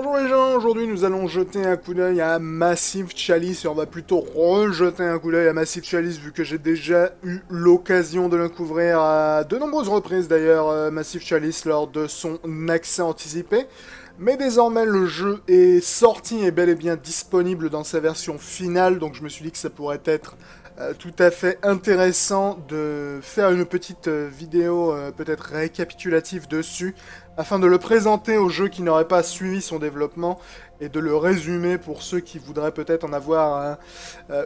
Bonjour les gens, aujourd'hui nous allons jeter un coup d'œil à Massive Chalice et on va plutôt rejeter un coup d'œil à Massive Chalice vu que j'ai déjà eu l'occasion de le couvrir à de nombreuses reprises d'ailleurs, Massive Chalice lors de son accès anticipé. Mais désormais le jeu est sorti et bel et bien disponible dans sa version finale, donc je me suis dit que ça pourrait être tout à fait intéressant de faire une petite vidéo peut-être récapitulative dessus afin de le présenter aux jeux qui n'auraient pas suivi son développement et de le résumer pour ceux qui voudraient peut-être en avoir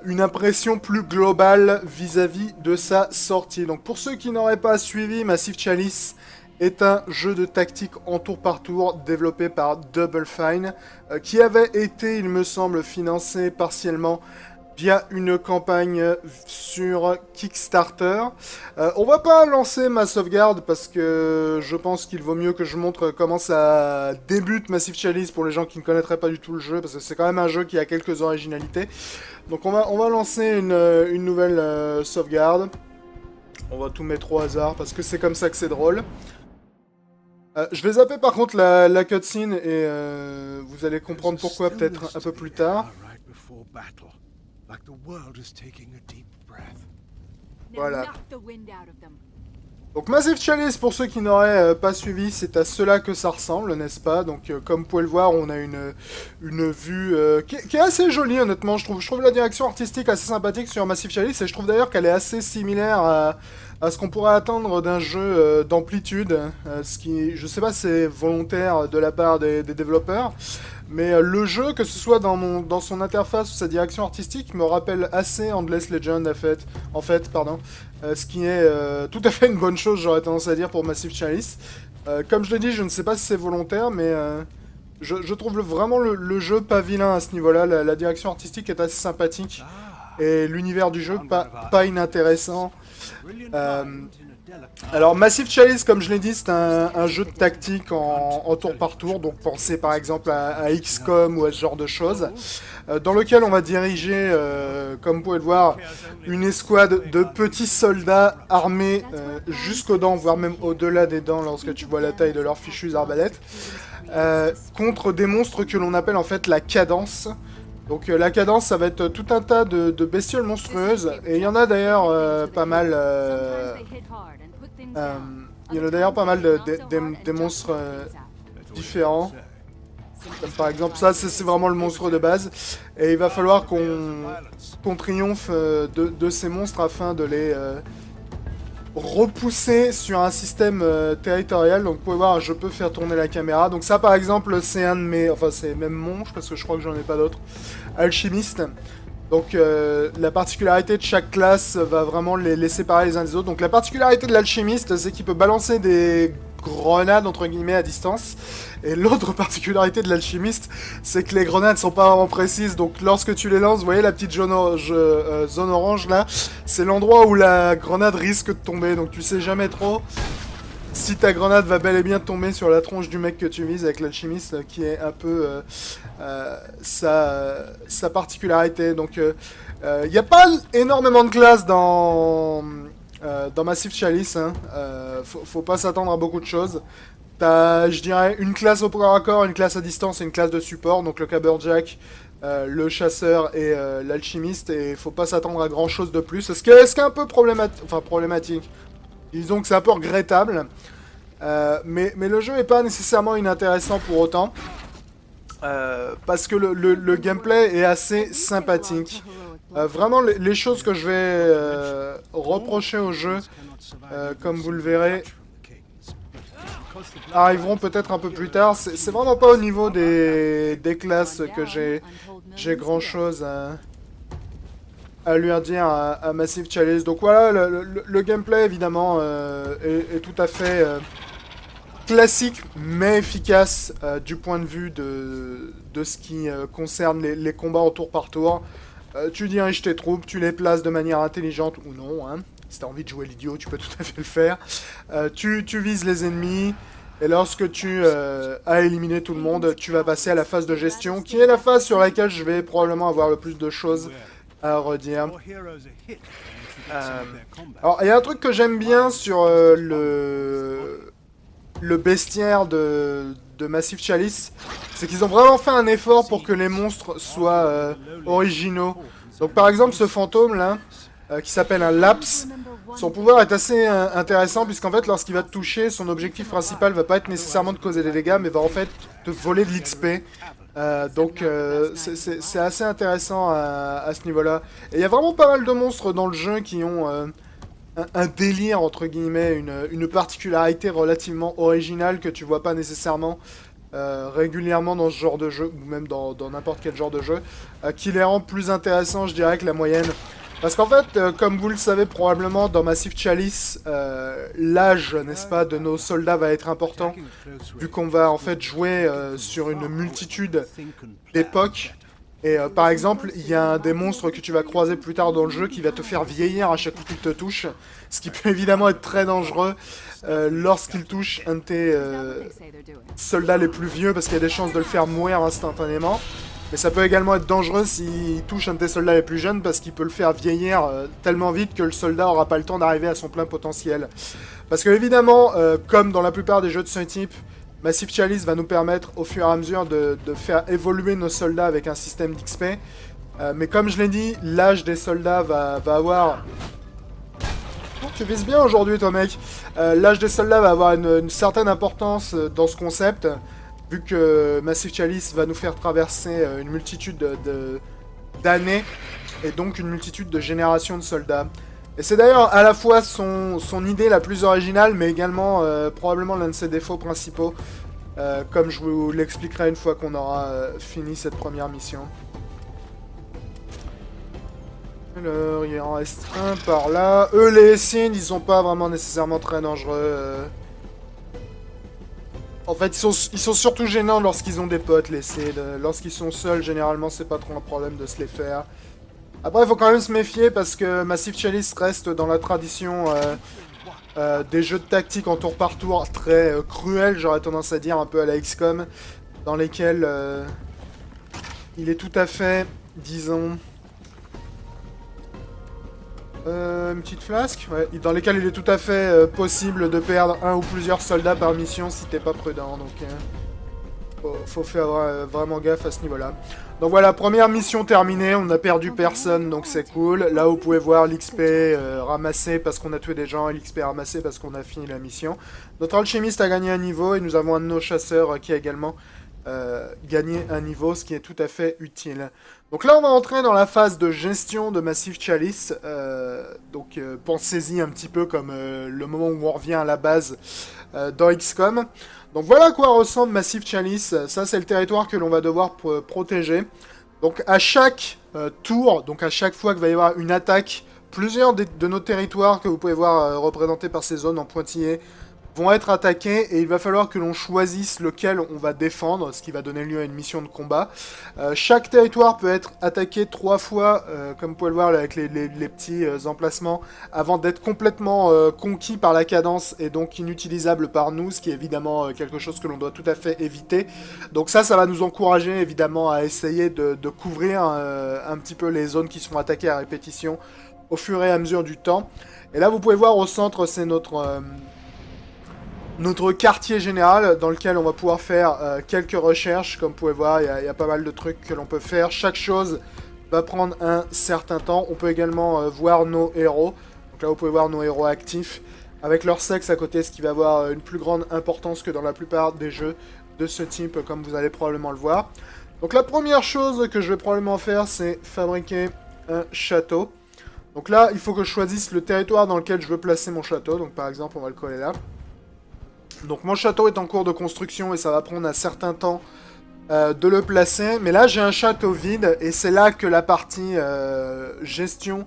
une impression plus globale vis-à-vis de sa sortie. Donc pour ceux qui n'auraient pas suivi, Massive Chalice est un jeu de tactique en tour par tour développé par Double Fine, qui avait été, il me semble, financé partiellement via une campagne sur Kickstarter. On va pas lancer ma sauvegarde parce que je pense qu'il vaut mieux que je montre comment ça débute Massive Chalice pour les gens qui ne connaîtraient pas du tout le jeu, parce que c'est quand même un jeu qui a quelques originalités. Donc on va lancer une nouvelle sauvegarde. On va tout mettre au hasard parce que c'est comme ça que c'est drôle. Je vais zapper par contre la cutscene et vous allez comprendre pourquoi peut-être un peu plus tard. Voilà. Donc Massive Chalice, pour ceux qui n'auraient pas suivi, c'est à cela que ça ressemble, n'est-ce pas? Donc comme vous pouvez le voir, on a une vue qui est assez jolie, honnêtement. Je trouve la direction artistique assez sympathique sur Massive Chalice, et je trouve d'ailleurs qu'elle est assez similaire à ce qu'on pourrait attendre d'un jeu d'amplitude. Ce qui, je sais pas si c'est volontaire de la part des développeurs, mais le jeu, que ce soit dans son interface ou sa direction artistique, me rappelle assez Endless Legend, pardon. Ce qui est tout à fait une bonne chose, j'aurais tendance à dire, pour Massive Chalice. Comme je l'ai dit, je ne sais pas si c'est volontaire, mais je trouve vraiment le jeu pas vilain à ce niveau-là. La direction artistique est assez sympathique, et l'univers du jeu pas inintéressant. Euh, alors Massive Chalice, comme je l'ai dit, c'est un jeu de tactique en tour par tour, donc pensez par exemple à XCOM ou à ce genre de choses, dans lequel on va diriger, comme vous pouvez le voir, une escouade de petits soldats armés jusqu'aux dents, voire même au-delà des dents lorsque tu vois la taille de leurs fichues arbalètes, contre des monstres que l'on appelle en fait la cadence. Donc la cadence, ça va être tout un tas de bestioles monstrueuses, et il y en a d'ailleurs pas mal. Il y en a d'ailleurs pas mal des monstres différents. Comme par exemple ça, c'est vraiment le monstre de base. Et il va falloir qu'on triomphe de ces monstres afin de les repousser sur un système territorial. Donc vous pouvez voir, je peux faire tourner la caméra. Donc ça par exemple, c'est un de mes... Enfin c'est même mon, parce que je crois que j'en ai pas d'autres. Alchimiste. Donc la particularité de chaque classe va vraiment les séparer les uns des autres. Donc la particularité de l'alchimiste, c'est qu'il peut balancer des grenades entre guillemets à distance. Et l'autre particularité de l'alchimiste, c'est que les grenades sont pas vraiment précises. Donc lorsque tu les lances, vous voyez la petite zone orange là, c'est l'endroit où la grenade risque de tomber. Donc tu sais jamais trop si ta grenade va bel et bien tomber sur la tronche du mec que tu vises, avec l'alchimiste qui est un peu sa particularité. Donc il n'y a pas énormément de classes dans Massive Chalice, hein. Faut pas s'attendre à beaucoup de choses. T'as, je dirais, une classe au corps à corps, une classe à distance et une classe de support, donc le caberjack, le chasseur et l'alchimiste, et faut pas s'attendre à grand chose de plus. Ce qui est un peu problématique. Disons que c'est un peu regrettable. Mais le jeu est pas nécessairement inintéressant pour autant. Parce que le gameplay est assez sympathique. Vraiment, les choses que je vais reprocher au jeu, comme vous le verrez, arriveront peut-être un peu plus tard. C'est vraiment pas au niveau des classes que j'ai grand chose à lui redire à Massive Chalice. Donc voilà, le gameplay évidemment est tout à fait classique mais efficace du point de vue de ce qui concerne les combats en tour par tour. Tu diriges tes troupes, tu les places de manière intelligente ou non, hein. Si t'as envie de jouer l'idiot, tu peux tout à fait le faire. Tu vises les ennemis, et lorsque tu as éliminé tout le monde, tu vas passer à la phase de gestion, qui est la phase sur laquelle je vais probablement avoir le plus de choses à redire. Alors, il y a un truc que j'aime bien sur le bestiaire de Massive Chalice, c'est qu'ils ont vraiment fait un effort pour que les monstres soient originaux. Donc par exemple ce fantôme là, qui s'appelle un Laps, son pouvoir est assez intéressant puisqu'en fait lorsqu'il va te toucher, son objectif principal va pas être nécessairement de causer des dégâts mais va en fait te voler de l'XP. Donc c'est assez intéressant à ce niveau-là. Et il y a vraiment pas mal de monstres dans le jeu qui ont un délire, entre guillemets, une particularité relativement originale que tu vois pas nécessairement régulièrement dans ce genre de jeu, ou même dans n'importe quel genre de jeu, qui les rend plus intéressants, je dirais, que la moyenne. Parce qu'en fait, comme vous le savez probablement, dans Massive Chalice, l'âge, n'est-ce pas, de nos soldats va être important, vu qu'on va en fait jouer sur une multitude d'époques. Et par exemple, il y a un des monstres que tu vas croiser plus tard dans le jeu qui va te faire vieillir à chaque coup qu'il te touche, ce qui peut évidemment être très dangereux lorsqu'il touche un de tes soldats les plus vieux, parce qu'il y a des chances de le faire mourir instantanément. Mais ça peut également être dangereux s'il touche un de tes soldats les plus jeunes, parce qu'il peut le faire vieillir tellement vite que le soldat n'aura pas le temps d'arriver à son plein potentiel. Parce que évidemment, comme dans la plupart des jeux de ce type, Massive Chalice va nous permettre au fur et à mesure de faire évoluer nos soldats avec un système d'XP. Mais comme je l'ai dit, l'âge des soldats va avoir... Oh, tu vises bien aujourd'hui toi mec. L'âge des soldats va avoir une certaine importance dans ce concept, vu que Massive Chalice va nous faire traverser une multitude d'années, et donc une multitude de générations de soldats. Et c'est d'ailleurs à la fois son idée la plus originale, mais également probablement l'un de ses défauts principaux, comme je vous l'expliquerai une fois qu'on aura fini cette première mission. Alors, il en reste un par là. Eux, les signes, ils sont pas vraiment nécessairement très dangereux. En fait, ils sont surtout gênants lorsqu'ils ont des potes, les Seeds. Lorsqu'ils sont seuls, généralement, c'est pas trop un problème de se les faire. Après, il faut quand même se méfier parce que Massive Chalice reste dans la tradition des jeux de tactique en tour par tour très cruels, j'aurais tendance à dire, un peu à la XCOM, dans lesquels il est tout à fait, disons... une petite flasque, ouais, dans lesquels il est tout à fait possible de perdre un ou plusieurs soldats par mission si t'es pas prudent, donc faut faire vraiment gaffe à ce niveau-là. Donc voilà, première mission terminée, on n'a perdu personne, donc c'est cool. Là, vous pouvez voir l'XP ramassé parce qu'on a tué des gens et l'XP ramassé parce qu'on a fini la mission. Notre alchimiste a gagné un niveau et nous avons un de nos chasseurs qui a également gagné un niveau, ce qui est tout à fait utile. Donc là, on va entrer dans la phase de gestion de Massive Chalice. Donc pensez-y un petit peu comme le moment où on revient à la base dans XCOM. Donc voilà à quoi ressemble Massive Chalice. Ça, c'est le territoire que l'on va devoir protéger. Donc à chaque tour, donc à chaque fois qu'il va y avoir une attaque, plusieurs de nos territoires que vous pouvez voir représentés par ces zones en pointillés vont être attaqués et il va falloir que l'on choisisse lequel on va défendre, ce qui va donner lieu à une mission de combat. Chaque territoire peut être attaqué 3 fois, comme vous pouvez le voir là, avec les petits emplacements, avant d'être complètement conquis par la cadence et donc inutilisable par nous, ce qui est évidemment quelque chose que l'on doit tout à fait éviter. Donc ça va nous encourager évidemment à essayer de couvrir un petit peu les zones qui sont attaquées à répétition au fur et à mesure du temps. Et là vous pouvez voir au centre, c'est notre quartier général dans lequel on va pouvoir faire quelques recherches. Comme vous pouvez voir, il y a pas mal de trucs que l'on peut faire. Chaque chose va prendre un certain temps. On peut également voir nos héros. Donc là, vous pouvez voir nos héros actifs avec leur sexe à côté, ce qui va avoir une plus grande importance que dans la plupart des jeux de ce type, comme vous allez probablement le voir. Donc la première chose que je vais probablement faire, c'est fabriquer un château. Donc là, il faut que je choisisse le territoire dans lequel je veux placer mon château. Donc par exemple, on va le coller là. Donc mon château est en cours de construction et ça va prendre un certain temps de le placer. Mais là j'ai un château vide et c'est là que la partie gestion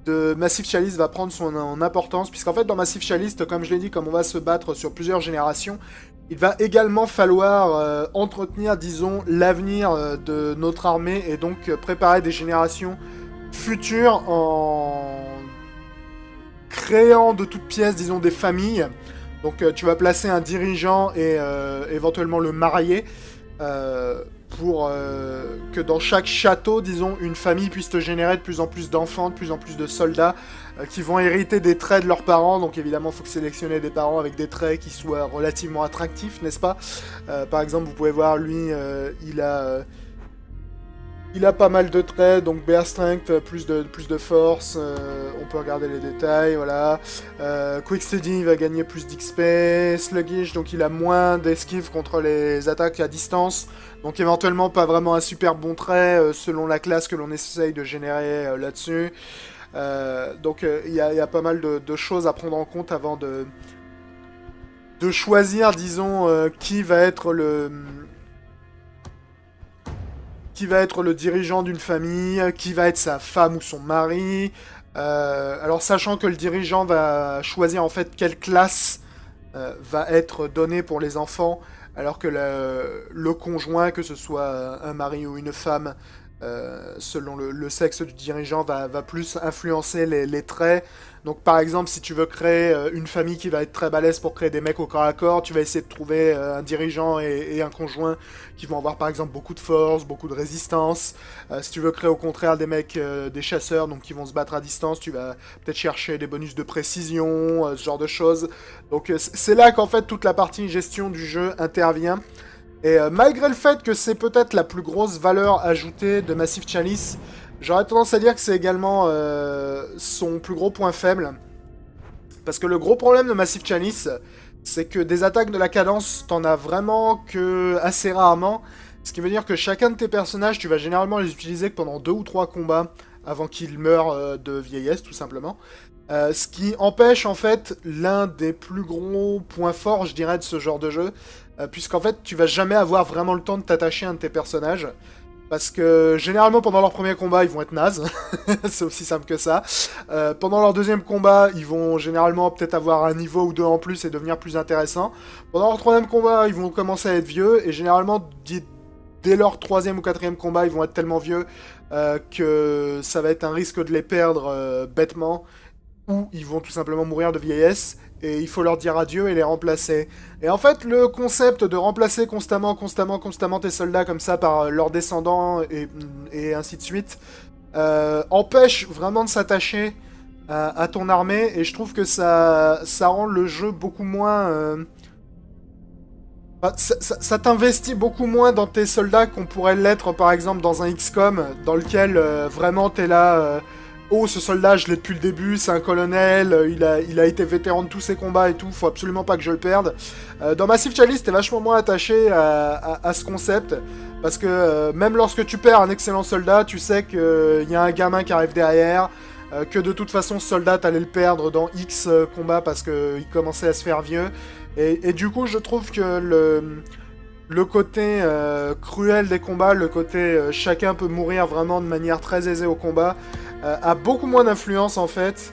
de Massive Chalice va prendre son importance. Puisqu'en fait dans Massive Chalice, comme je l'ai dit, comme on va se battre sur plusieurs générations, il va également falloir entretenir, disons, l'avenir de notre armée et donc préparer des générations futures en créant de toutes pièces, disons, des familles. Donc tu vas placer un dirigeant et éventuellement le marier pour que dans chaque château, disons, une famille puisse te générer de plus en plus d'enfants, de plus en plus de soldats qui vont hériter des traits de leurs parents. Donc évidemment, il faut sélectionner des parents avec des traits qui soient relativement attractifs, n'est-ce pas? Par exemple, vous pouvez voir, lui, il a pas mal de traits, donc Bear Strength, plus de force, on peut regarder les détails, voilà. Quick Steady, il va gagner plus d'XP. Sluggish, donc il a moins d'esquive contre les attaques à distance. Donc éventuellement pas vraiment un super bon trait selon la classe que l'on essaye de générer là-dessus. Donc il y a pas mal de choses à prendre en compte avant de choisir, disons, qui va être le dirigeant d'une famille, qui va être sa femme ou son mari. Alors sachant que le dirigeant va choisir en fait quelle classe va être donnée pour les enfants, alors que le conjoint, que ce soit un mari ou une femme, selon le sexe du dirigeant, va plus influencer les traits. Donc par exemple, si tu veux créer une famille qui va être très balèze pour créer des mecs au corps à corps, tu vas essayer de trouver un dirigeant et un conjoint qui vont avoir par exemple beaucoup de force, beaucoup de résistance. Si tu veux créer au contraire des mecs, des chasseurs, donc qui vont se battre à distance, tu vas peut-être chercher des bonus de précision, ce genre de choses. Donc c'est là qu'en fait toute la partie gestion du jeu intervient. Et malgré le fait que c'est peut-être la plus grosse valeur ajoutée de Massive Chalice, j'aurais tendance à dire que c'est également son plus gros point faible. Parce que le gros problème de Massive Chalice, c'est que des attaques de la cadence, t'en as vraiment que assez rarement. Ce qui veut dire que chacun de tes personnages, tu vas généralement les utiliser que pendant 2 ou 3 combats avant qu'ils meurent de vieillesse, tout simplement. Ce qui empêche en fait l'un des plus gros points forts, je dirais, de ce genre de jeu. Puisqu'en fait, tu vas jamais avoir vraiment le temps de t'attacher à un de tes personnages. Parce que généralement, pendant leur premier combat, ils vont être nazes. C'est aussi simple que ça. Pendant leur deuxième combat, ils vont généralement peut-être avoir un niveau ou deux en plus et devenir plus intéressants. Pendant leur troisième combat, ils vont commencer à être vieux. Et généralement, dès leur troisième ou quatrième combat, ils vont être tellement vieux que ça va être un risque de les perdre bêtement. Ou ils vont tout simplement mourir de vieillesse. Et il faut leur dire adieu et les remplacer. Et en fait, le concept de remplacer constamment tes soldats comme ça par leurs descendants et ainsi de suite, empêche vraiment de s'attacher à ton armée. Et je trouve que ça rend le jeu beaucoup moins... ça t'investit beaucoup moins dans tes soldats qu'on pourrait l'être par exemple dans un XCOM, dans lequel vraiment t'es là... Oh, ce soldat, je l'ai depuis le début, c'est un colonel, il a été vétéran de tous ses combats et tout, faut absolument pas que je le perde. Dans Massive Chalice, t'es vachement moins attaché à ce concept, parce que même lorsque tu perds un excellent soldat, tu sais qu'il y a un gamin qui arrive derrière, que de toute façon ce soldat, t'allais le perdre dans X combats parce qu'il commençait à se faire vieux. Et du coup, je trouve que le côté cruel des combats, le côté chacun peut mourir vraiment de manière très aisée au combat, a beaucoup moins d'influence en fait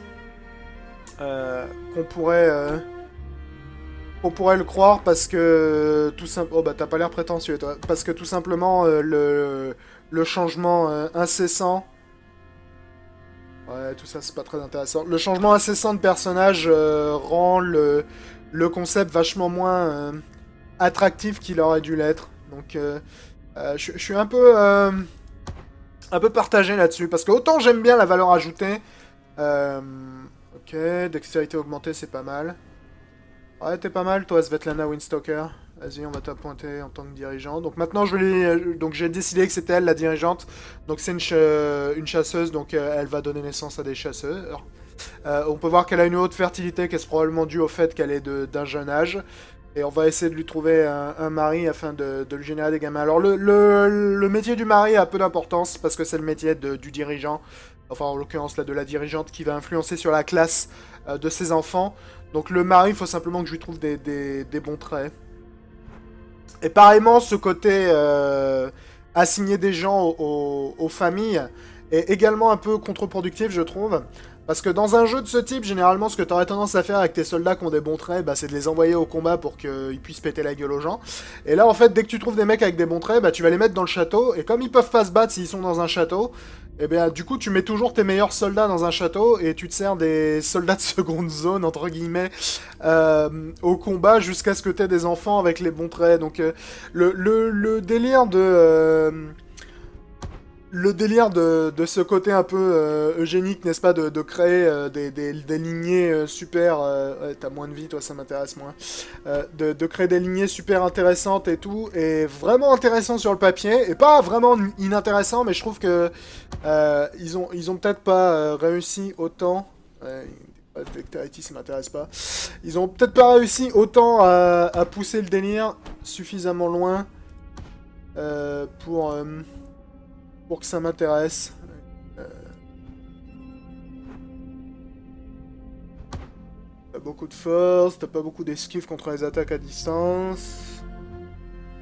qu'on pourrait le croire, parce que tout simplement... Oh bah t'as pas l'air prétentieux toi. Parce que tout simplement le changement incessant... Ouais, tout ça c'est pas très intéressant. Le changement incessant de personnage rend le concept vachement moins attractif qu'il aurait dû l'être. Donc je suis un peu partagé là-dessus, parce que autant j'aime bien la valeur ajoutée. Ok, dextérité augmentée, c'est pas mal. Ouais, t'es pas mal, toi, Svetlana Windstalker. Vas-y, on va t'appointer en tant que dirigeant. Donc maintenant, donc j'ai décidé que c'était elle, la dirigeante. Donc c'est une chasseuse, donc elle va donner naissance à des chasseurs. On peut voir qu'elle a une haute fertilité, qui est probablement due au fait qu'elle est d'un jeune âge. Et on va essayer de lui trouver un mari afin de lui générer des gamins. Alors le métier du mari a peu d'importance, parce que c'est le métier du dirigeant, enfin en l'occurrence là de la dirigeante, qui va influencer sur la classe de ses enfants. Donc le mari, il faut simplement que je lui trouve des bons traits. Et pareillement, ce côté assigner des gens aux familles est également un peu contre-productif, je trouve. Parce que dans un jeu de ce type, généralement, ce que tu aurais tendance à faire avec tes soldats qui ont des bons traits, bah, c'est de les envoyer au combat pour qu'ils puissent péter la gueule aux gens. Et là, en fait, dès que tu trouves des mecs avec des bons traits, bah, tu vas les mettre dans le château. Et comme ils peuvent pas se battre s'ils sont dans un château, Et bien, du coup, tu mets toujours tes meilleurs soldats dans un château et tu te sers des soldats de seconde zone, entre guillemets, au combat jusqu'à ce que tu aies des enfants avec les bons traits. Donc, le délire de... le délire de ce côté un peu eugénique, n'est-ce pas, de créer des lignées super... ouais, t'as moins de vie, toi, ça m'intéresse moins. De créer des lignées super intéressantes et tout, est vraiment intéressant sur le papier, et pas vraiment inintéressant, mais je trouve que ils ont peut-être pas réussi autant... Dexterity, ça m'intéresse pas. Ils ont peut-être pas réussi autant à pousser le délire suffisamment loin pour que ça m'intéresse. T'as beaucoup de force, t'as pas beaucoup d'esquive contre les attaques à distance.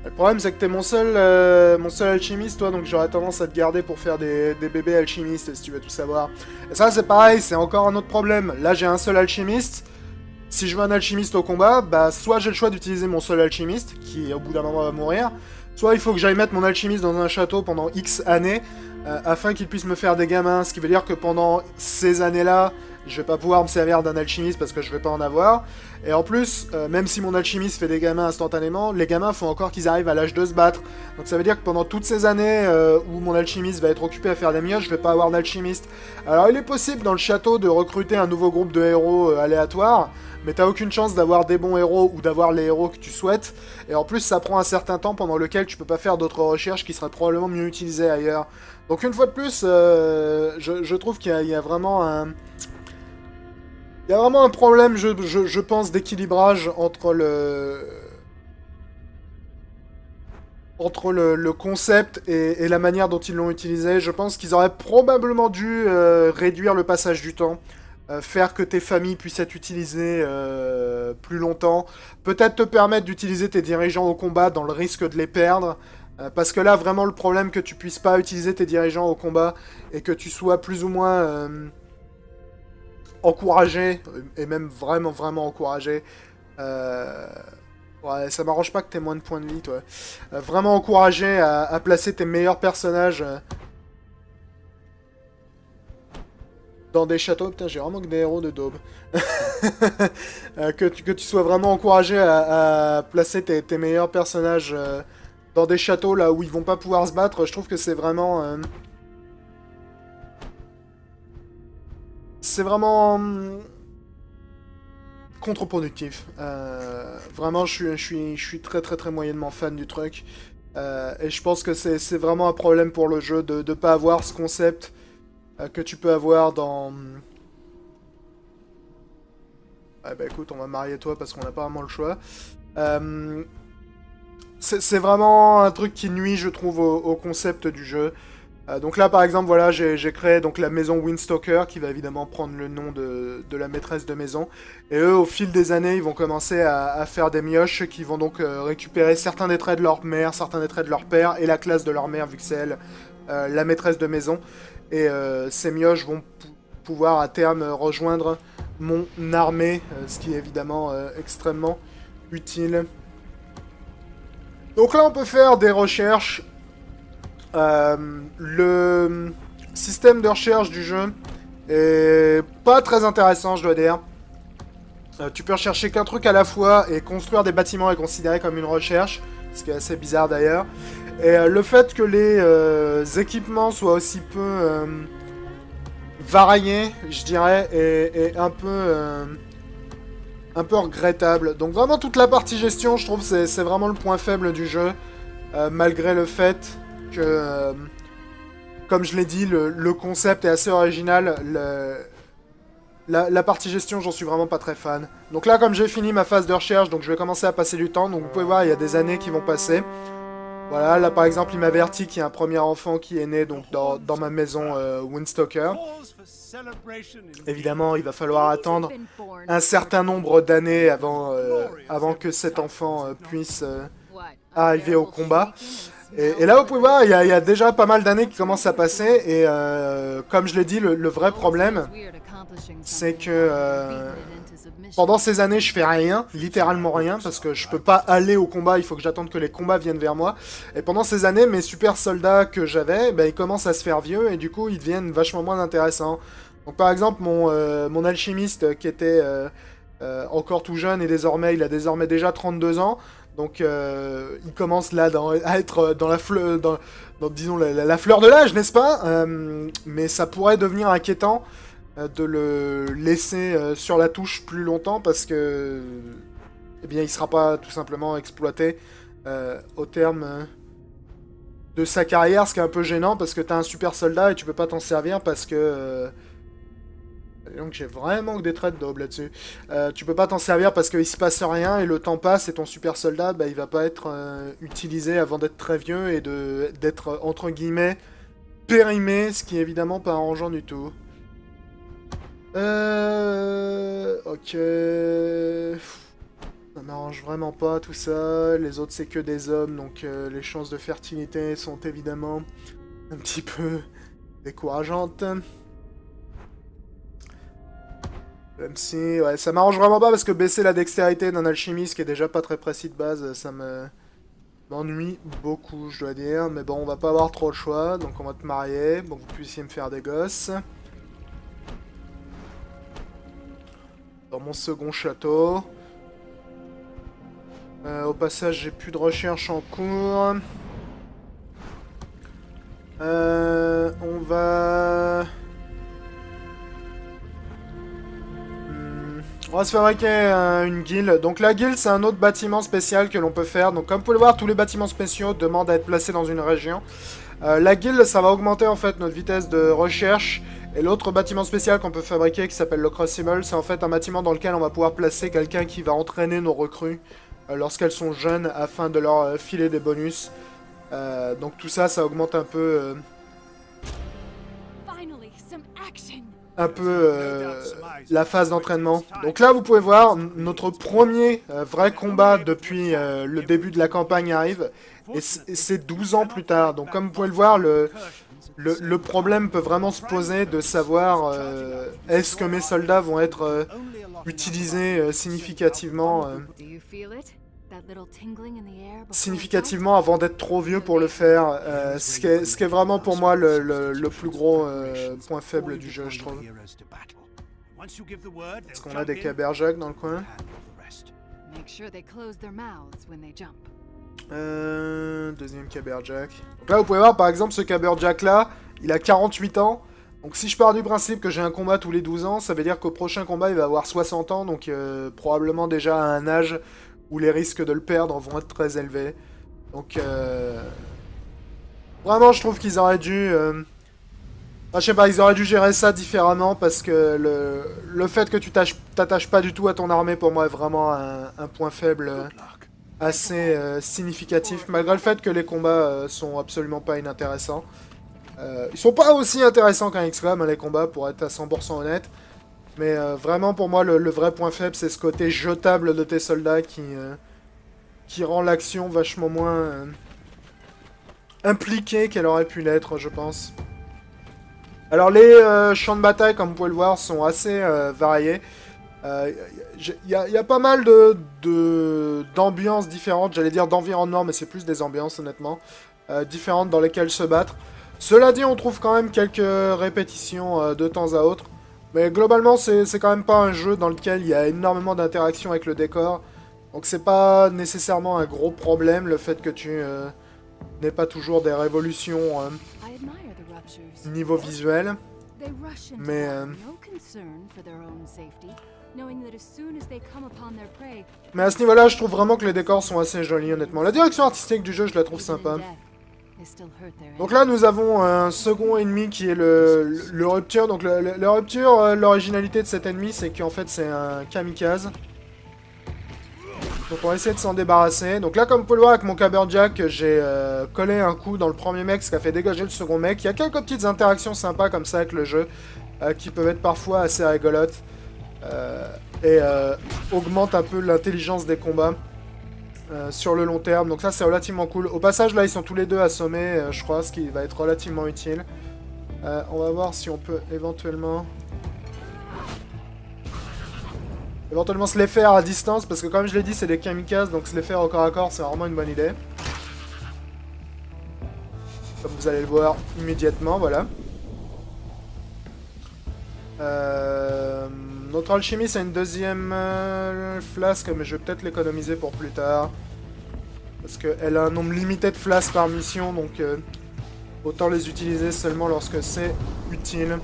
Le problème c'est que t'es mon seul alchimiste toi, donc j'aurais tendance à te garder pour faire des bébés alchimistes si tu veux tout savoir. Et ça c'est pareil, c'est encore un autre problème. Là j'ai un seul alchimiste. Si je veux un alchimiste au combat, bah soit j'ai le choix d'utiliser mon seul alchimiste, qui au bout d'un moment va mourir, soit il faut que j'aille mettre mon alchimiste dans un château pendant X années, afin qu'il puisse me faire des gamins, ce qui veut dire que pendant ces années-là, je vais pas pouvoir me servir d'un alchimiste parce que je vais pas en avoir. Et en plus, même si mon alchimiste fait des gamins instantanément, les gamins faut encore qu'ils arrivent à l'âge de se battre. Donc ça veut dire que pendant toutes ces années où mon alchimiste va être occupé à faire des mioches, je vais pas avoir d'alchimiste. Alors il est possible dans le château de recruter un nouveau groupe de héros aléatoires, mais t'as aucune chance d'avoir des bons héros ou d'avoir les héros que tu souhaites. Et en plus, ça prend un certain temps pendant lequel tu peux pas faire d'autres recherches qui seraient probablement mieux utilisées ailleurs. Donc une fois de plus, je trouve qu'il y a vraiment un... Il y a vraiment un problème, je pense, d'équilibrage entre le concept et la manière dont ils l'ont utilisé. Je pense qu'ils auraient probablement dû réduire le passage du temps, faire que tes familles puissent être utilisées plus longtemps, peut-être te permettre d'utiliser tes dirigeants au combat dans le risque de les perdre, parce que là, vraiment, le problème que tu puisses pas utiliser tes dirigeants au combat et que tu sois plus ou moins... encouragé, et même vraiment vraiment encouragé. Ouais, ça m'arrange pas que t'aies moins de points de vie, toi. Vraiment encouragé à placer tes meilleurs personnages dans des châteaux. Putain, j'ai vraiment que des héros de daube. Que tu sois vraiment encouragé à placer tes meilleurs personnages dans des châteaux là où ils vont pas pouvoir se battre. Je trouve que c'est vraiment... c'est vraiment contre-productif. Vraiment, je suis très très très moyennement fan du truc. Et je pense que c'est vraiment un problème pour le jeu de ne pas avoir ce concept que tu peux avoir dans... Ah bah écoute, on va marier toi parce qu'on n'a pas vraiment le choix. C'est vraiment un truc qui nuit, je trouve, au concept du jeu. Donc là, par exemple, voilà, j'ai créé donc la maison Windstalker, qui va évidemment prendre le nom de la maîtresse de maison. Et eux, au fil des années, ils vont commencer à faire des mioches qui vont donc récupérer certains des traits de leur mère, certains des traits de leur père, et la classe de leur mère, vu que c'est elle, la maîtresse de maison. Et ces mioches vont pouvoir à terme rejoindre mon armée, ce qui est évidemment extrêmement utile. Donc là, on peut faire des recherches. Le système de recherche du jeu est pas très intéressant, je dois dire. Tu peux rechercher qu'un truc à la fois et construire des bâtiments est considéré comme une recherche, ce qui est assez bizarre d'ailleurs. Et le fait que les équipements soient aussi peu variés, je dirais, est un peu regrettable. Donc vraiment toute la partie gestion, je trouve, c'est vraiment le point faible du jeu, malgré le fait que, comme je l'ai dit, le concept est assez original. La partie gestion, j'en suis vraiment pas très fan. Donc là, comme j'ai fini ma phase de recherche, donc je vais commencer à passer du temps. Donc vous pouvez voir, il y a des années qui vont passer. Voilà, là par exemple, il m'avertit qu'il y a un premier enfant qui est né donc dans ma maison Windstalker. Évidemment, il va falloir attendre un certain nombre d'années avant que cet enfant puisse arriver au combat. Et là, vous pouvez voir, il y a déjà pas mal d'années qui commencent à passer, et comme je l'ai dit, le vrai problème, c'est que pendant ces années, je fais rien, littéralement rien, parce que je peux pas aller au combat, il faut que j'attende que les combats viennent vers moi. Et pendant ces années, mes super soldats que j'avais, ils commencent à se faire vieux, et du coup, ils deviennent vachement moins intéressants. Donc par exemple, mon alchimiste, qui était encore tout jeune, et désormais, il a désormais déjà 32 ans, donc il commence là à être dans la fleur, disons, la fleur de l'âge, n'est-ce pas? Mais ça pourrait devenir inquiétant de le laisser sur la touche plus longtemps parce que eh bien il sera pas tout simplement exploité au terme de sa carrière, ce qui est un peu gênant parce que t'as un super soldat et tu peux pas t'en servir parce que donc j'ai vraiment que des traits d'aube là-dessus. Tu peux pas t'en servir parce qu'il se passe rien et le temps passe et ton super soldat il va pas être utilisé avant d'être très vieux et d'être entre guillemets périmé, ce qui est évidemment pas arrangeant du tout. Ok. Ça m'arrange vraiment pas tout ça. Les autres, c'est que des hommes, donc les chances de fertilité sont évidemment un petit peu décourageantes. Même si, ouais, ça m'arrange vraiment pas parce que baisser la dextérité d'un alchimiste qui est déjà pas très précis de base, ça m'ennuie beaucoup, je dois dire. Mais bon, on va pas avoir trop le choix, donc on va te marier pour que vous puissiez me faire des gosses. Dans mon second château. Au passage, j'ai plus de recherche en cours. On va... On va se fabriquer une guilde. Donc la guilde, c'est un autre bâtiment spécial que l'on peut faire. Donc comme vous pouvez le voir, tous les bâtiments spéciaux demandent à être placés dans une région. La guilde, ça va augmenter en fait notre vitesse de recherche. Et l'autre bâtiment spécial qu'on peut fabriquer, qui s'appelle le Crucible, c'est en fait un bâtiment dans lequel on va pouvoir placer quelqu'un qui va entraîner nos recrues lorsqu'elles sont jeunes, afin de leur filer des bonus. Donc tout ça, ça augmente un peu... la phase d'entraînement. Donc là, vous pouvez voir, notre premier vrai combat depuis le début de la campagne arrive, et c'est 12 ans plus tard. Donc comme vous pouvez le voir, le problème peut vraiment se poser de savoir est-ce que mes soldats vont être utilisés significativement avant d'être trop vieux pour le faire, ce qui est vraiment pour moi le plus gros point faible du jeu, je trouve. Est-ce qu'on a des caberjacs dans le coin? Deuxième caberjack. Donc là, vous pouvez voir, par exemple, ce caberjack là, il a 48 ans. Donc si je pars du principe que j'ai un combat tous les 12 ans, ça veut dire qu'au prochain combat, il va avoir 60 ans, donc probablement déjà à un âge où les risques de le perdre vont être très élevés. Donc vraiment, je trouve qu'ils auraient dû... je sais pas, ils auraient dû gérer ça différemment parce que le fait que tu t'attaches pas du tout à ton armée, pour moi, est vraiment un point faible assez significatif, malgré le fait que les combats sont absolument pas inintéressants. Ils sont pas aussi intéressants qu'un XCOM, les combats, pour être à 100% honnête. Mais vraiment, pour moi, le vrai point faible, c'est ce côté jetable de tes soldats qui rend l'action vachement moins impliquée qu'elle aurait pu l'être, je pense. Alors, les champs de bataille, comme vous pouvez le voir, sont assez variés. Il y a pas mal d'ambiances différentes, j'allais dire d'environnement, mais c'est plus des ambiances, honnêtement, différentes dans lesquelles se battre. Cela dit, on trouve quand même quelques répétitions de temps à autre. Mais globalement, c'est quand même pas un jeu dans lequel il y a énormément d'interactions avec le décor. Donc c'est pas nécessairement un gros problème, le fait que tu n'aies pas toujours des révolutions niveau visuel. Mais... mais à ce niveau-là, je trouve vraiment que les décors sont assez jolis, honnêtement. La direction artistique du jeu, je la trouve sympa. Donc là, nous avons un second ennemi qui est le Rupture. Donc le Rupture, l'originalité de cet ennemi, c'est qu'en fait, c'est un kamikaze. Donc on va essayer de s'en débarrasser. Donc là, comme vous pouvez le voir avec mon caberjack, j'ai collé un coup dans le premier mec, ce qui a fait dégager le second mec. Il y a quelques petites interactions sympas comme ça avec le jeu, qui peuvent être parfois assez rigolotes. Et augmentent un peu l'intelligence des combats. sur le long terme. Donc ça, c'est relativement cool. Au passage, là, ils sont tous les deux assommés, je crois, ce qui va être relativement utile. On va voir si on peut éventuellement se les faire à distance, parce que comme je l'ai dit, c'est des kamikazes, donc se les faire au corps à corps, c'est vraiment une bonne idée. Comme vous allez le voir immédiatement, voilà. Notre alchimie, c'est une deuxième flasque, mais je vais peut-être l'économiser pour plus tard. Parce qu'elle a un nombre limité de flasques par mission, donc autant les utiliser seulement lorsque c'est utile.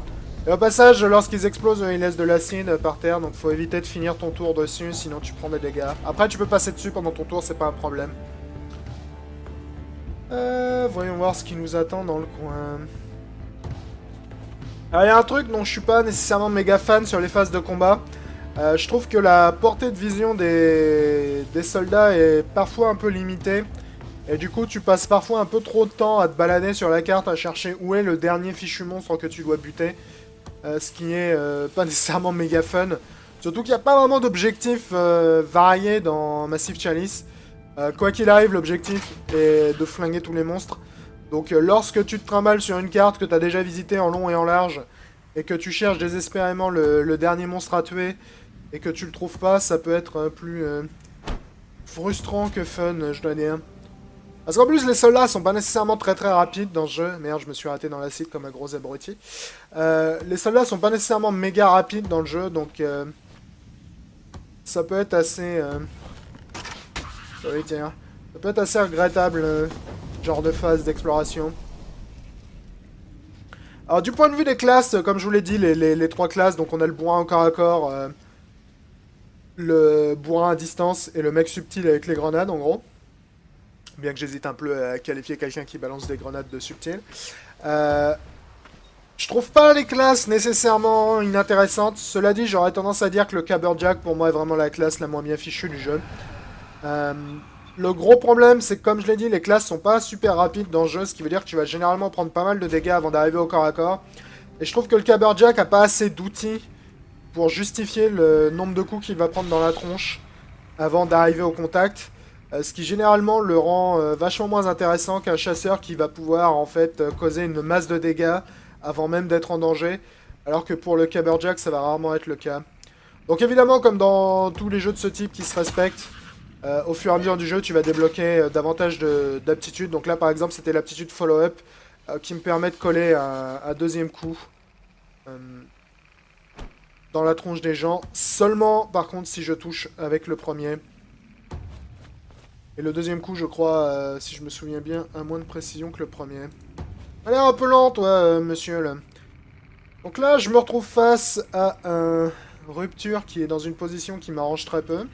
Et au passage, lorsqu'ils explosent, ils laissent de l'acide par terre, donc faut éviter de finir ton tour dessus, sinon tu prends des dégâts. Après, tu peux passer dessus pendant ton tour, c'est pas un problème. Voyons voir ce qui nous attend dans le coin. Alors, il y a un truc dont je suis pas nécessairement méga fan sur les phases de combat. Je trouve que la portée de vision des soldats est parfois un peu limitée. Et du coup, tu passes parfois un peu trop de temps à te balader sur la carte, à chercher où est le dernier fichu monstre que tu dois buter. Ce qui est pas nécessairement méga fun. Surtout qu'il n'y a pas vraiment d'objectif varié dans Massive Chalice. Quoi qu'il arrive, l'objectif est de flinguer tous les monstres. Donc lorsque tu te trimbales sur une carte que tu as déjà visitée en long et en large, et que tu cherches désespérément le dernier monstre à tuer, et que tu le trouves pas, ça peut être plus frustrant que fun, je dois dire. Parce qu'en plus, les soldats sont pas nécessairement très rapides dans ce jeu. Merde, je me suis raté dans l'acide comme un gros abruti. Les soldats sont pas nécessairement méga rapides dans le jeu, donc ça peut être assez... oui, tiens. Ça peut être assez regrettable, genre de phase d'exploration. Alors, du point de vue des classes, comme je vous l'ai dit, les trois classes, donc on a le bourrin au corps à corps, le bourrin à distance et le mec subtil avec les grenades, en gros. Bien que j'hésite un peu à qualifier quelqu'un qui balance des grenades de subtil. Je trouve pas les classes nécessairement inintéressantes. Cela dit, j'aurais tendance à dire que le Caberjack, pour moi, est vraiment la classe la moins bien fichue du jeu. Le gros problème, c'est que, comme je l'ai dit, les classes sont pas super rapides dans le jeu, ce qui veut dire que tu vas généralement prendre pas mal de dégâts avant d'arriver au corps à corps. Et je trouve que le Caberjack a pas assez d'outils pour justifier le nombre de coups qu'il va prendre dans la tronche avant d'arriver au contact. Ce qui généralement le rend vachement moins intéressant qu'un chasseur qui va pouvoir en fait causer une masse de dégâts avant même d'être en danger. Alors que pour le Caberjack, ça va rarement être le cas. Donc évidemment, comme dans tous les jeux de ce type qui se respectent, au fur et à mesure du jeu, tu vas débloquer davantage d'aptitudes. Donc là, par exemple, c'était l'aptitude follow-up qui me permet de coller un deuxième coup dans la tronche des gens. Seulement, par contre, si je touche avec le premier. Et le deuxième coup, je crois, si je me souviens bien, a moins de précision que le premier. Elle est un peu lent, toi, monsieur, là. Donc là, je me retrouve face à un rupture qui est dans une position qui m'arrange très peu.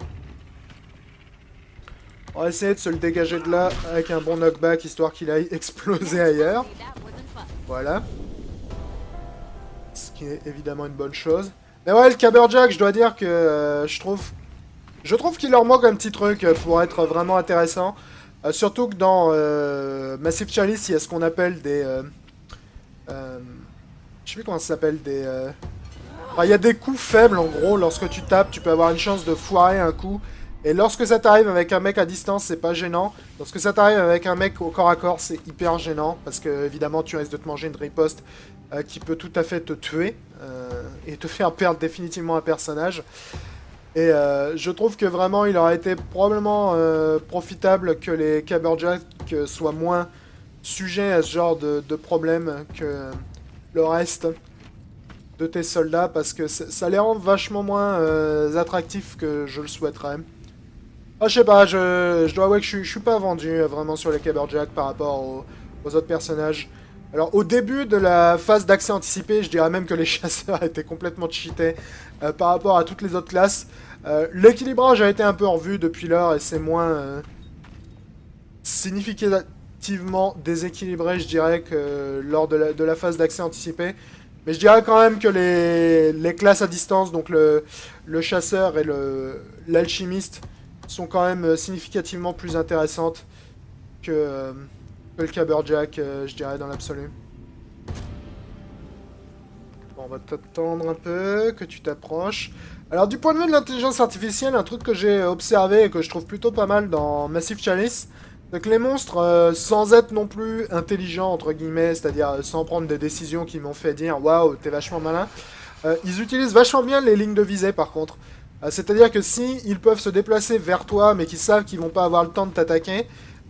On va essayer de se le dégager de là avec un bon knockback, histoire qu'il aille exploser ailleurs. Voilà. Ce qui est évidemment une bonne chose. Mais ouais, le Caberjack, je dois dire que je trouve qu'il leur manque un petit truc pour être vraiment intéressant. Surtout que dans Massive Chalice, il y a ce qu'on appelle des... je sais plus comment ça s'appelle, des... Enfin, il y a des coups faibles, en gros. Lorsque tu tapes, tu peux avoir une chance de foirer un coup. Et lorsque ça t'arrive avec un mec à distance, c'est pas gênant. Lorsque ça t'arrive avec un mec au corps à corps, c'est hyper gênant. Parce que, évidemment, tu risques de te manger une riposte qui peut tout à fait te tuer. Et te faire perdre définitivement un personnage. Et je trouve que vraiment, il aurait été probablement profitable que les Caberjack soient moins sujets à ce genre de problème que le reste de tes soldats, parce que ça les rend vachement moins attractifs que je le souhaiterais. Ah, je sais pas, je dois avouer que je suis pas vendu vraiment sur les Caberjack par rapport aux autres personnages. Alors, au début de la phase d'accès anticipé, je dirais même que les chasseurs étaient complètement cheatés par rapport à toutes les autres classes. L'équilibrage a été un peu revu depuis lors et c'est moins significativement déséquilibré, je dirais, que lors de la phase d'accès anticipé. Mais je dirais quand même que les classes à distance, donc le chasseur et l'alchimiste, sont quand même significativement plus intéressantes que le Caberjack, je dirais, dans l'absolu. Bon. on va t'attendre un peu, que tu t'approches. Alors du point de vue de l'intelligence artificielle, un truc que j'ai observé et que je trouve plutôt pas mal dans Massive Chalice, c'est que les monstres, sans être non plus intelligents, entre guillemets, c'est-à-dire sans prendre des décisions qui m'ont fait dire « Waouh, t'es vachement malin », ils utilisent vachement bien les lignes de visée par contre. C'est-à-dire que si ils peuvent se déplacer vers toi, mais qu'ils savent qu'ils vont pas avoir le temps de t'attaquer,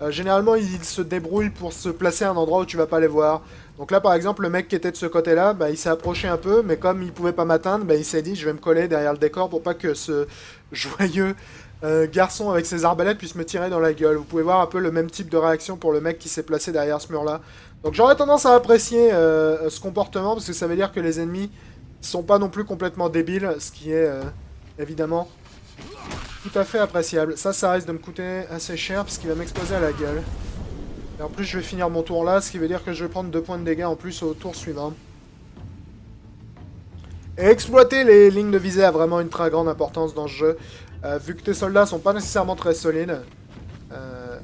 généralement ils se débrouillent pour se placer à un endroit où tu vas pas les voir. Donc là par exemple le mec qui était de ce côté-là, bah, il s'est approché un peu, mais comme il pouvait pas m'atteindre, bah, il s'est dit je vais me coller derrière le décor pour pas que ce joyeux garçon avec ses arbalètes puisse me tirer dans la gueule. Vous pouvez voir un peu le même type de réaction pour le mec qui s'est placé derrière ce mur-là. Donc j'aurais tendance à apprécier ce comportement, parce que ça veut dire que les ennemis sont pas non plus complètement débiles, ce qui est évidemment tout à fait appréciable. Ça risque de me coûter assez cher, parce qu'il va m'exploser à la gueule. Et en plus je vais finir mon tour là, ce qui veut dire que je vais prendre 2 points de dégâts en plus au tour suivant. Et exploiter les lignes de visée a vraiment une très grande importance dans ce jeu. Vu que tes soldats sont pas nécessairement très solides.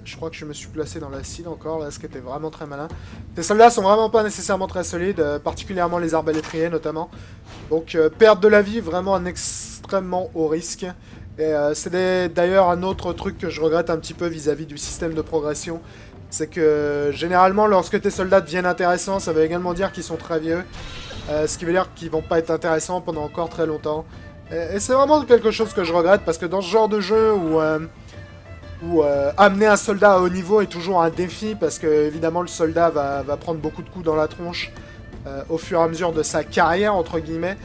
Je crois que je me suis placé dans l'acide encore, là, ce qui était vraiment très malin. Tes soldats sont vraiment pas nécessairement très solides, particulièrement les arbalétriers notamment. Donc perdre de la vie, vraiment un extrêmement haut risque. Et c'est d'ailleurs un autre truc que je regrette un petit peu vis-à-vis du système de progression. C'est que généralement lorsque tes soldats deviennent intéressants, ça veut également dire qu'ils sont très vieux. Ce qui veut dire qu'ils vont pas être intéressants pendant encore très longtemps. Et c'est vraiment quelque chose que je regrette, parce que dans ce genre de jeu où amener un soldat à haut niveau est toujours un défi, parce que évidemment le soldat va prendre beaucoup de coups dans la tronche au fur et à mesure de sa carrière, entre guillemets.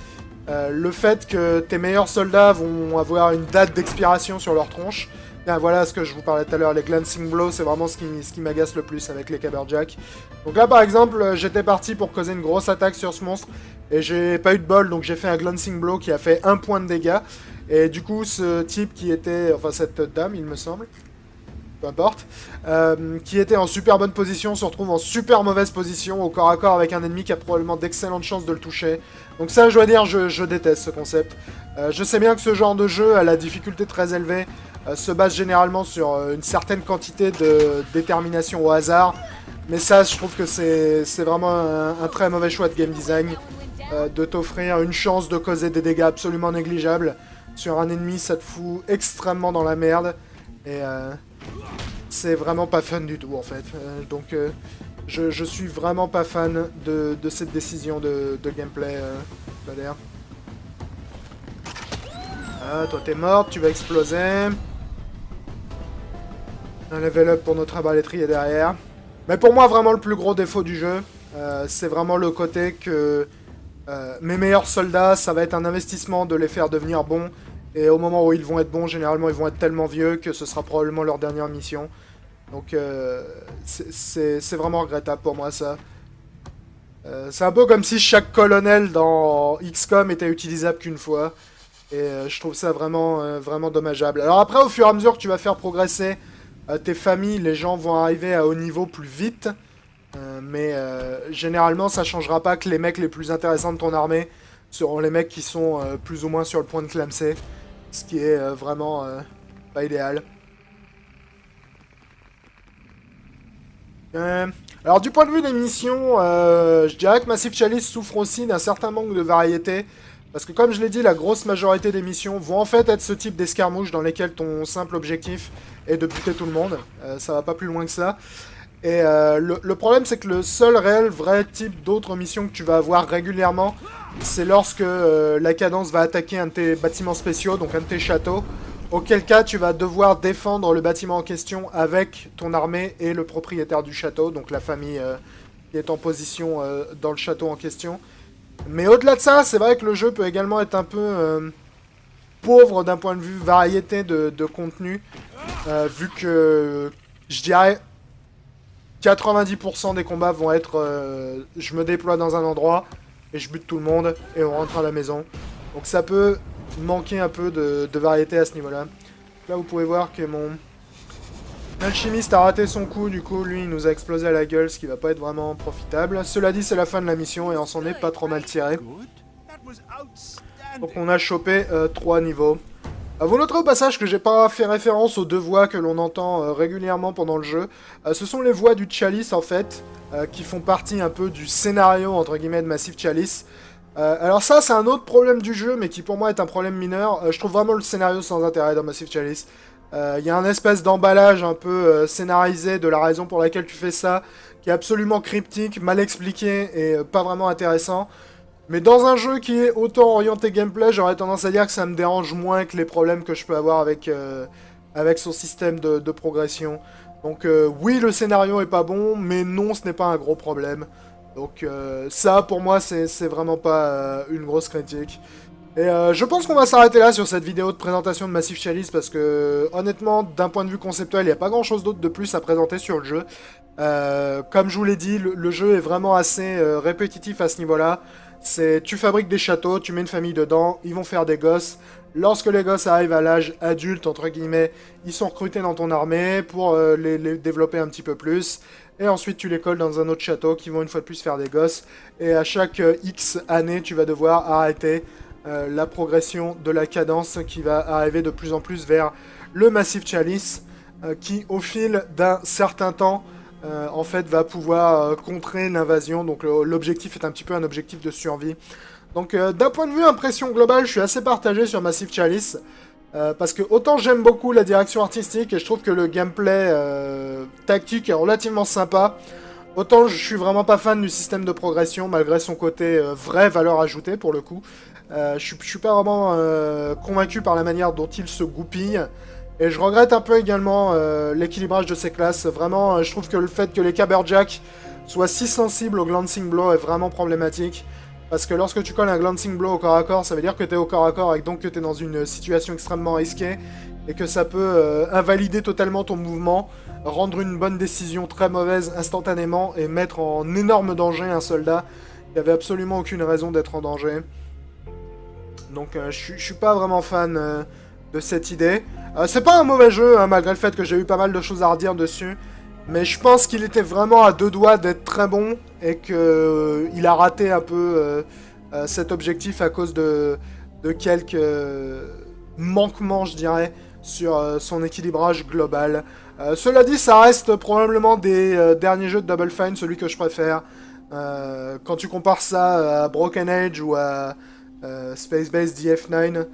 Le fait que tes meilleurs soldats vont avoir une date d'expiration sur leur tronche, bien, voilà ce que je vous parlais tout à l'heure, les glancing blows, c'est vraiment ce qui m'agace le plus avec les caberjack. Donc là par exemple, j'étais parti pour causer une grosse attaque sur ce monstre, et j'ai pas eu de bol, donc j'ai fait un glancing blow qui a fait 1 point de dégâts. Et du coup, ce type qui était, enfin cette dame il me semble, peu importe, qui était en super bonne position, se retrouve en super mauvaise position, au corps à corps avec un ennemi qui a probablement d'excellentes chances de le toucher. Donc ça, je dois dire, je déteste ce concept. Je sais bien que ce genre de jeu, à la difficulté très élevée, se base généralement sur une certaine quantité de détermination au hasard, mais ça, je trouve que c'est vraiment un très mauvais choix de game design, de t'offrir une chance de causer des dégâts absolument négligeables sur un ennemi, ça te fout extrêmement dans la merde, et c'est vraiment pas fun du tout en fait. Donc je suis vraiment pas fan de cette décision de gameplay, Valère. Ah, toi t'es morte, tu vas exploser. Un level up pour notre arbalétrier derrière. Mais pour moi, vraiment le plus gros défaut du jeu, c'est vraiment le côté que mes meilleurs soldats, ça va être un investissement de les faire devenir bons. Et au moment où ils vont être bons, généralement ils vont être tellement vieux que ce sera probablement leur dernière mission. Donc c'est vraiment regrettable pour moi ça. C'est un peu comme si chaque colonel dans XCOM était utilisable qu'une fois. Et je trouve ça vraiment, vraiment dommageable. Alors après, au fur et à mesure que tu vas faire progresser tes familles, les gens vont arriver à haut niveau plus vite. Mais généralement, ça changera pas que les mecs les plus intéressants de ton armée seront les mecs qui sont plus ou moins sur le point de clamser. Ce qui est vraiment pas idéal. Alors du point de vue des missions, je dirais que Massive Chalice souffre aussi d'un certain manque de variété. Parce que comme je l'ai dit, la grosse majorité des missions vont en fait être ce type d'escarmouches dans lesquelles ton simple objectif est de buter tout le monde. Ça va pas plus loin que ça. Et le problème, c'est que le seul réel vrai type d'autres missions que tu vas avoir régulièrement, c'est lorsque la cadence va attaquer un de tes bâtiments spéciaux, donc un de tes châteaux. Auquel cas, tu vas devoir défendre le bâtiment en question avec ton armée et le propriétaire du château, donc la famille qui est en position dans le château en question. Mais au-delà de ça, c'est vrai que le jeu peut également être un peu pauvre d'un point de vue variété de contenu, vu que, je dirais, 90% des combats vont être je me déploie dans un endroit et je bute tout le monde et on rentre à la maison. Donc ça peut manquer un peu de variété à ce niveau-là. Là, vous pouvez voir que mon alchimiste a raté son coup, du coup, lui, il nous a explosé à la gueule, ce qui va pas être vraiment profitable. Cela dit, c'est la fin de la mission et on s'en est pas trop mal tiré. Donc on a chopé 3 niveaux. Vous noterez au passage que j'ai pas fait référence aux 2 voix que l'on entend régulièrement pendant le jeu. Ce sont les voix du Chalice, en fait, qui font partie un peu du scénario, entre guillemets, de Massive Chalice. Alors ça, c'est un autre problème du jeu, mais qui pour moi est un problème mineur. Je trouve vraiment le scénario sans intérêt dans Massive Chalice. Il y a un espèce d'emballage un peu scénarisé de la raison pour laquelle tu fais ça, qui est absolument cryptique, mal expliqué et pas vraiment intéressant. Mais dans un jeu qui est autant orienté gameplay, j'aurais tendance à dire que ça me dérange moins que les problèmes que je peux avoir avec son système de progression. Donc oui, le scénario est pas bon, mais non, ce n'est pas un gros problème. Donc ça, pour moi, c'est vraiment pas une grosse critique. Et je pense qu'on va s'arrêter là sur cette vidéo de présentation de Massive Chalice, parce que honnêtement, d'un point de vue conceptuel, il n'y a pas grand chose d'autre de plus à présenter sur le jeu. Comme je vous l'ai dit, le jeu est vraiment assez répétitif à ce niveau-là. C'est tu fabriques des châteaux, tu mets une famille dedans, ils vont faire des gosses. Lorsque les gosses arrivent à l'âge adulte, entre guillemets, ils sont recrutés dans ton armée pour les développer un petit peu plus. Et ensuite, tu les colles dans un autre château qui vont une fois de plus faire des gosses. Et à chaque X années, tu vas devoir arrêter la progression de la cadence qui va arriver de plus en plus vers le Massive Chalice, qui, au fil d'un certain temps, en fait, va pouvoir contrer l'invasion. Donc l'objectif est un petit peu un objectif de survie. Donc d'un point de vue impression globale, je suis assez partagé sur Massive Chalice. Parce que autant j'aime beaucoup la direction artistique et je trouve que le gameplay tactique est relativement sympa, autant je suis vraiment pas fan du système de progression malgré son côté vraie valeur ajoutée pour le coup. Je suis pas vraiment convaincu par la manière dont il se goupille. Et je regrette un peu également l'équilibrage de ces classes. Vraiment, je trouve que le fait que les Caberjack soient si sensibles au glancing blow est vraiment problématique. Parce que lorsque tu colles un glancing blow au corps à corps, ça veut dire que tu es au corps à corps et donc que tu es dans une situation extrêmement risquée. Et que ça peut invalider totalement ton mouvement, rendre une bonne décision très mauvaise instantanément et mettre en énorme danger un soldat qui avait absolument aucune raison d'être en danger. Donc je suis pas vraiment fan de cette idée. C'est pas un mauvais jeu, hein, malgré le fait que j'ai eu pas mal de choses à redire dessus. Mais je pense qu'il était vraiment à deux doigts d'être très bon et qu'il a raté un peu cet objectif à cause de quelques manquements, je dirais, sur son équilibrage global. Cela dit, ça reste probablement des derniers jeux de Double Fine, celui que je préfère. Quand tu compares ça à Broken Age ou à Space Base DF9,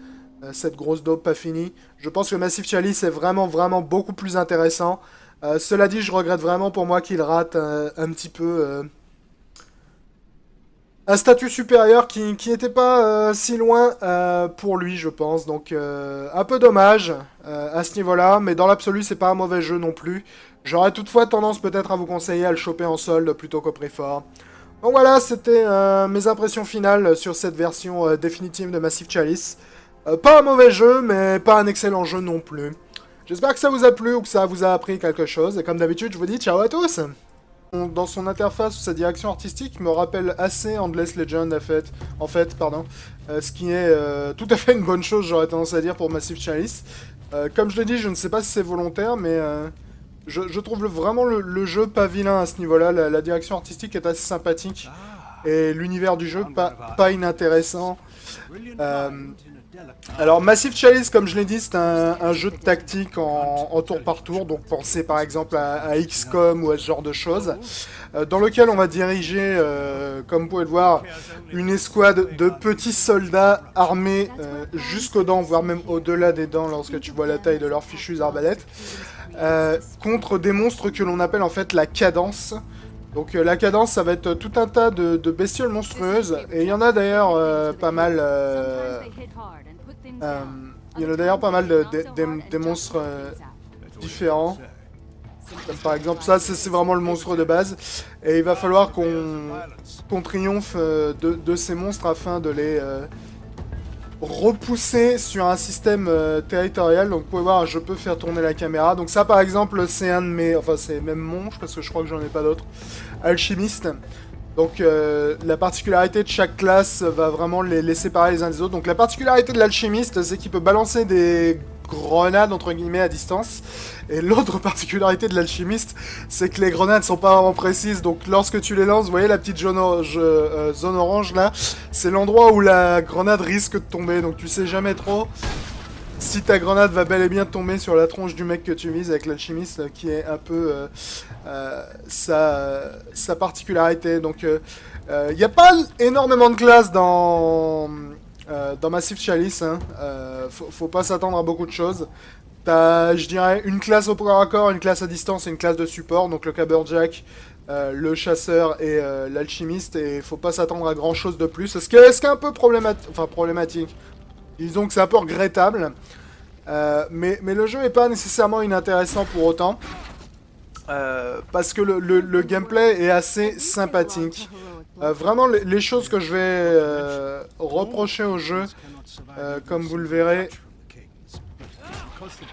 cette grosse dope pas finie, je pense que Massive Chalice est vraiment beaucoup plus intéressant. Cela dit, je regrette vraiment pour moi qu'il rate un petit peu un statut supérieur qui n'était pas si loin pour lui, je pense. Donc, un peu dommage à ce niveau-là, mais dans l'absolu, c'est pas un mauvais jeu non plus. J'aurais toutefois tendance peut-être à vous conseiller à le choper en solde plutôt qu'au prix fort. Donc voilà, c'était mes impressions finales sur cette version définitive de Massive Chalice. Pas un mauvais jeu, mais pas un excellent jeu non plus. J'espère que ça vous a plu ou que ça vous a appris quelque chose. Et comme d'habitude, je vous dis ciao à tous. Dans son interface ou sa direction artistique me rappelle assez Endless Legend ce qui est tout à fait une bonne chose, j'aurais tendance à dire, pour Massive Chalice. Comme je l'ai dit, je ne sais pas si c'est volontaire, mais je trouve vraiment le jeu pas vilain à ce niveau-là. La direction artistique est assez sympathique et l'univers du jeu pas inintéressant. Alors Massive Chalice, comme je l'ai dit, c'est un jeu de tactique en tour par tour, donc pensez par exemple à XCOM ou à ce genre de choses, dans lequel on va diriger, comme vous pouvez le voir, une escouade de petits soldats armés jusqu'aux dents, voire même au-delà des dents lorsque tu vois la taille de leurs fichues arbalètes, contre des monstres que l'on appelle en fait la cadence. Donc la cadence, ça va être tout un tas de bestioles monstrueuses, et il y en a d'ailleurs pas mal... il y en a d'ailleurs pas mal des monstres différents. Comme par exemple ça, c'est vraiment le monstre de base. Et il va falloir qu'on triomphe de ces monstres afin de les repousser sur un système territorial. Donc vous pouvez voir, je peux faire tourner la caméra. Donc ça par exemple, c'est un de mes... Enfin c'est même mon, parce que je crois que j'en ai pas d'autres. Alchimiste. Donc la particularité de chaque classe va vraiment les séparer les uns des autres. Donc la particularité de l'alchimiste, c'est qu'il peut balancer des grenades entre guillemets à distance. Et l'autre particularité de l'alchimiste, c'est que les grenades sont pas vraiment précises. Donc lorsque tu les lances, vous voyez la petite zone orange là, c'est l'endroit où la grenade risque de tomber. Donc tu sais jamais trop si ta grenade va bel et bien tomber sur la tronche du mec que tu vises avec l'alchimiste, qui est un peu sa particularité. Donc, il n'y a pas énormément de classes dans Massive Chalice. Hein. Faut pas s'attendre à beaucoup de choses. T'as, je dirais, une classe au corps à corps, une classe à distance et une classe de support. Donc le Caberjack, le chasseur et l'alchimiste. Et faut pas s'attendre à grand chose de plus. Ce qui est un peu problématique. Disons que c'est un peu regrettable. Mais le jeu est pas nécessairement inintéressant pour autant. Parce que le gameplay est assez sympathique. Vraiment, les choses que je vais reprocher au jeu, comme vous le verrez,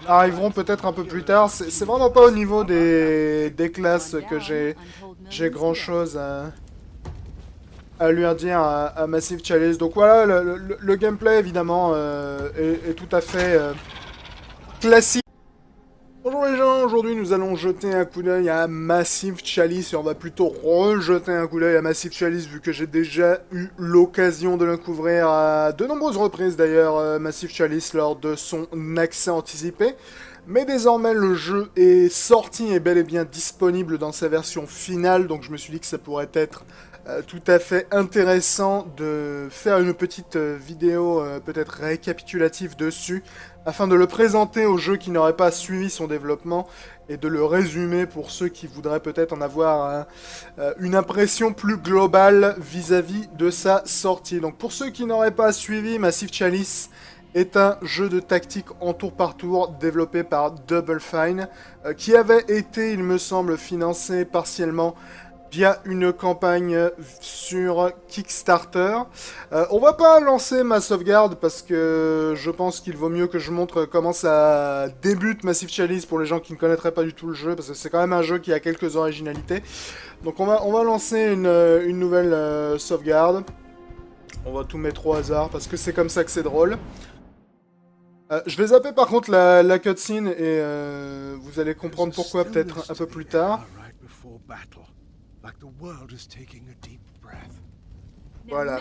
arriveront peut-être un peu plus tard. C'est vraiment pas au niveau des classes que j'ai grand chose à lui dire à Massive Chalice. Donc voilà, le gameplay évidemment est tout à fait classique. Bonjour les gens, aujourd'hui nous allons jeter un coup d'œil à Massive Chalice et on va plutôt rejeter un coup d'œil à Massive Chalice vu que j'ai déjà eu l'occasion de le couvrir à de nombreuses reprises d'ailleurs, Massive Chalice lors de son accès anticipé. Mais désormais le jeu est sorti et bel et bien disponible dans sa version finale, donc je me suis dit que ça pourrait être tout à fait intéressant de faire une petite vidéo peut-être récapitulative dessus, afin de le présenter aux jeux qui n'auraient pas suivi son développement, et de le résumer pour ceux qui voudraient peut-être en avoir une impression plus globale vis-à-vis de sa sortie. Donc pour ceux qui n'auraient pas suivi, Massive Chalice est un jeu de tactique en tour par tour développé par Double Fine, qui avait été, il me semble, financé partiellement via une campagne sur Kickstarter. On va pas lancer ma sauvegarde parce que je pense qu'il vaut mieux que je montre comment ça débute Massive Chalice pour les gens qui ne connaîtraient pas du tout le jeu, parce que c'est quand même un jeu qui a quelques originalités. Donc on va lancer une nouvelle sauvegarde. On va tout mettre au hasard parce que c'est comme ça que c'est drôle. Je vais zapper par contre la cutscene et vous allez comprendre pourquoi peut-être un peu plus tard. Voilà.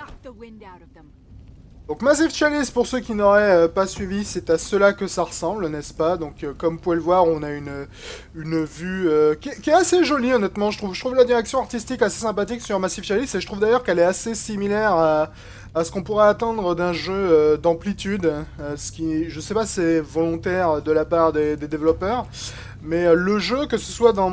Donc Massive Chalice, pour ceux qui n'auraient pas suivi, c'est à cela que ça ressemble, n'est-ce pas? Donc comme vous pouvez le voir, on a une vue qui est assez jolie, honnêtement. Je trouve la direction artistique assez sympathique sur Massive Chalice, et je trouve d'ailleurs qu'elle est assez similaire à ce qu'on pourrait attendre d'un jeu d'amplitude. Ce qui, je sais pas si c'est volontaire de la part des développeurs, mais le jeu, que ce soit dans mon